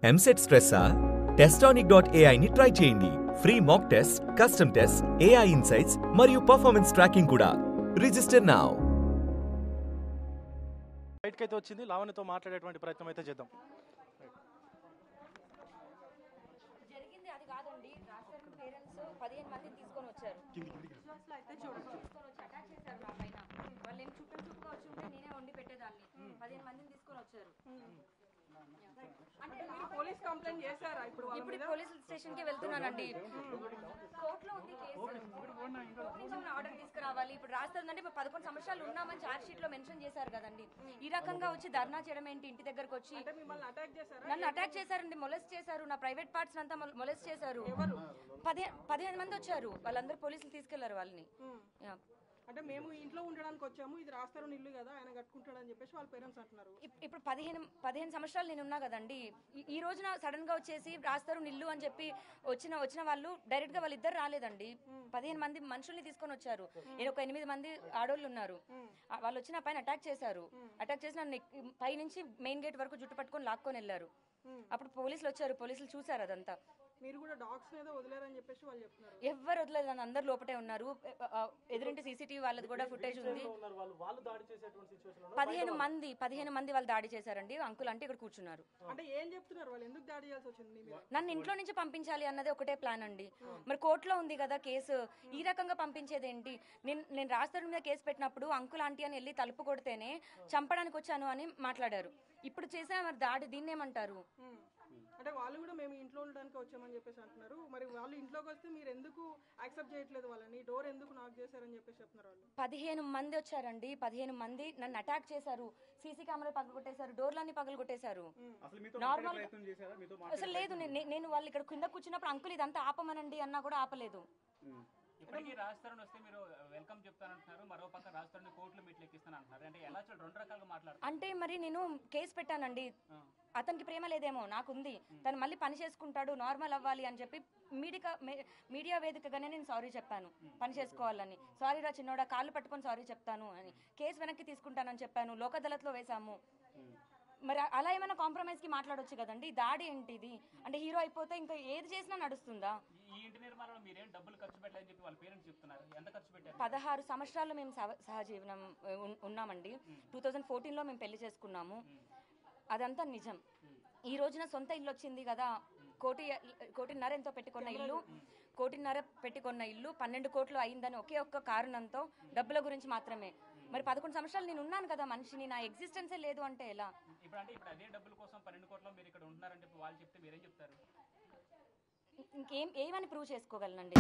EAMCET స్ట్రెస్సా? Testonic.ai ని try చేయండి. Free mock test, custom test, AI insights మరియు పర్ఫార్మెన్స్ ట్రాకింగ్ కూడా. Register now. బయటకి అయితే వచ్చింది. లావణ్యతో మాట్లాడేటువంటి ప్రయత్నం అయితే చేద్దాం. జరిగింది అది కాదండి. రాష్ట్రం పేరెంట్స్ 15 మందిని తీసుకొని వచ్చారు. అటాక్ చేశారు నా పైన. వాళ్ళు ఏం చుట్టుగా వచ్చి ఉంటే నేనే వండి పెట్టేదాన్ని. 15 మందిని తీసుకొని వచ్చారు. అంటే మీరు పోలీస్ కంప్లైంట్ చేశారా? ఇప్పుడు పోలీస్ స్టేషన్ కి వెళ్తున్నానండి. కోర్టులో ఉంది కేసు. ఆర్డర్ తీసుకురావాలి. ఇప్పుడు రాస్తుందంటే 11 సంవత్సరాలు ఉన్నామని చార్జ్ షీట్ లో మెన్షన్ చేశారు కదండి. ఈ రకంగా వచ్చి ధర్నా చేయడం ఏంటి? ఇంటి దగ్గరకు వచ్చి నన్ను అటాక్ చేశారండి. మొలెస్ట్ చేశారు. నా ప్రైవేట్ పార్ట్స్ అంతా మొలెస్ట్ చేశారు. 15 మంది వచ్చారు. వాళ్ళందరూ పోలీసులు తీసుకెళ్లారు వాళ్ళని. అంటే మేము ఇంట్లో ఉండడానికి వచ్చాము, ఇది రాస్తారు ఇల్లు కదా, ఆయన కట్టుకుంటాడని చెప్పేసి వాళ్ళ పేరెంట్స్ అంటున్నారు. ఇప్పుడు 15 సంవత్సరాలు నేను ఉన్నా కదండి. ఈ రోజున సడన్ గా వచ్చేసి రాస్తారు ఇల్లు అని చెప్పి వచ్చిన వాళ్ళు డైరెక్ట్ గా వాళ్ళిద్దరు రాలేదండి. 15 మంది మనుషుల్ని తీసుకొని వచ్చారు. నేను ఒక 8 మంది ఆడోళ్ళు ఉన్నారు. వాళ్ళు వచ్చి నా పైన అటాక్ చేశారు. అటాక్ చేసి నన్ను పై నుంచి మెయిన్ గేట్ వరకు జుట్టు పట్టుకొని లాక్కొని వెళ్ళారు. అప్పుడు పోలీసులు వచ్చారు. పోలీసులు చూసారు అదంతా. మీరు కూడా డాగ్స్ ఏదో వదిలేరని చెప్పేసి వాళ్ళు చెప్తున్నారు. ఎవరు వదలేదు, అందరు లోపటే ఉన్నారు. ఎదురింటి సీసీటీవీ వాళ్ళది కూడా ఫుటేజ్ ఉంది. 15 మంది వాళ్ళు దాడి చేశారండి. అంకుల్ అంటే ఇక్కడ కూర్చున్నారు. అంటే ఏం చెప్తున్నారు వాళ్ళు? ఎందుకు దాడి చేయాల్సి వచ్చింది? నన్ను ఇంట్లో నుంచి పంపించాలి అన్నది ఒకటే ప్లాన్ అండి. మరి కోర్టులో ఉంది కదా కేసు. ఈ రకంగా పంపించేది ఏంటి? నేను రాష్ట్రం మీద కేసు పెట్టినప్పుడు అంకుల్ ఆంటీ అని వెళ్ళి తలుపు కొడితేనే చంపడానికి వచ్చాను అని మాట్లాడారు. ఇప్పుడు చేసా మరి దాడి, దీన్ని ఏమంటారు? అంటే వాళ్ళు కూడా మేము ఇంట్లో ఉండడానికి వచ్చామని చెప్పేసి అంటున్నారు. మరి వాళ్ళు ఇంట్లోకి వస్తే మీరు ఎందుకు యాక్సెప్ట్ చేయట్లేదు? వాళ్ళని డోర్ ఎందుకు నాక్ చేశారని చెప్పేసి చెప్తున్నారు వాళ్ళు. 15 మంది వచ్చారండి. 15 మంది నన్ను అటాక్ చేశారు. సీసీ కెమెరా పగలగొట్టేశారు. డోర్లన్నీ పగలగొట్టేశారు. నార్మల్ అసలు లేదు. నేను వాళ్ళు ఇక్కడ కింద కూర్చున్నప్పుడు అంకుల్ ఇదంతా ఆపమనండి అన్నా కూడా ఆపలేదు. ఇప్పటికీ రాజస్థాన్ వస్తే మీరు వెల్కమ్ చెప్తానంటున్నారు, మరో పక్క రాజస్థాన్ కోర్టులో మీట్లు ఎక్కిస్తానంటున్నారు. అంటే ఎలా రెండు రకాలుగా మాట్లాడుతున్నారు? అంటే మరి నేను కేసు పెట్టానండి. అతనికి ప్రేమ లేదేమో, నాకుంది. తను మళ్ళీ పని చేసుకుంటాడు, నార్మల్ అవ్వాలి అని చెప్పి మీడియా వేదికగానే నేను సారీ చెప్పాను. పని చేసుకోవాలని. సారీ రా చిన్నోడా, కాళ్ళు పట్టుకొని సారీ చెప్తాను అని. కేసు వెనక్కి తీసుకుంటానని చెప్పాను. లోక్ అదాలత్లో వేసాము. మరి అలా ఏమైనా కాంప్రమైజ్ కి మాట్లాడొచ్చు కదండి. దాడి ఏంటిది? అంటే హీరో అయిపోతే ఇంకా ఏది చేసినా నడుస్తుందా? ఈ ఇంటి నిర్మాణంలో మీరేం డబ్బులు ఖర్చు పెట్టాలని చెప్పి వాళ్ళ పేరెంట్స్ చెప్తున్నారు. ఎంత ఖర్చు పెట్టారు? 16 సంవత్సరాలు మేము సహజీవనం ఉన్నామండి. 2014లో మేము పెళ్లి చేసుకున్నాము. అదంతా నిజం. ఈ రోజున సొంత ఇల్లు వచ్చింది కదా. కోటిన్నర ఎంతో పెట్టుకున్న ఇల్లు, 12 కోట్లు అయిందని ఒకే ఒక్క కారణంతో, డబ్బుల గురించి మాత్రమే. మరి 11 సంవత్సరాలు నేను ఉన్నాను కదా మనిషిని, నా ఎగ్జిస్టెన్సే లేదు అంటే ఎలా? ఇప్పుడు అదే డబ్బుల కోసం 12 కోట్ల మీరు ఇక్కడ ఉంటున్నారంటే వాళ్ళు చెప్తే మీరేం చెప్తారు? ఏమని ప్రూవ్ చేసుకోగలనండి?